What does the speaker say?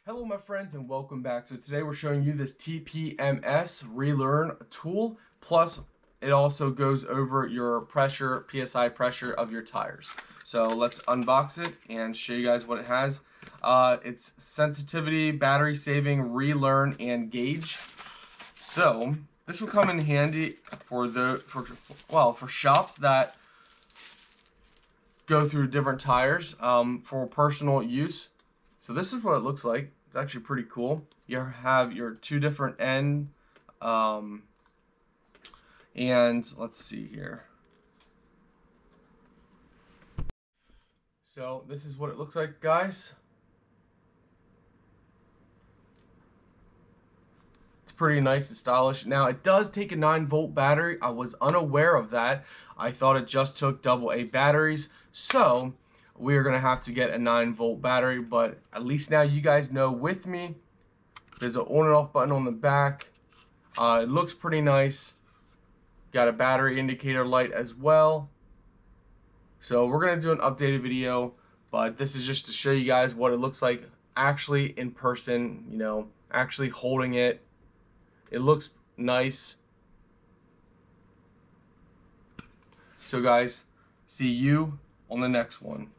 Hello my friends and welcome back. So today we're showing you this TPMS Relearn tool, plus it also goes over your pressure, PSI pressure of your tires. So let's unbox it and show you guys what it has. It's sensitivity, battery saving, relearn, and gauge. So this will come in handy for shops that go through different tires for personal use. So this is what it looks like. It's actually pretty cool. You have your two different and let's see here. So this is what it looks like, guys. It's pretty nice and stylish. Now it does take a 9-volt battery. I was unaware of that. I thought it just took AA batteries. So we're gonna have to get a 9-volt battery, but at least now you guys know with me. There's an on and off button on the back. It looks pretty nice. Got a battery indicator light as well. So we're gonna do an updated video, but this is just to show you guys what it looks like actually in person, you know, actually holding it. It looks nice. So guys, see you on the next one.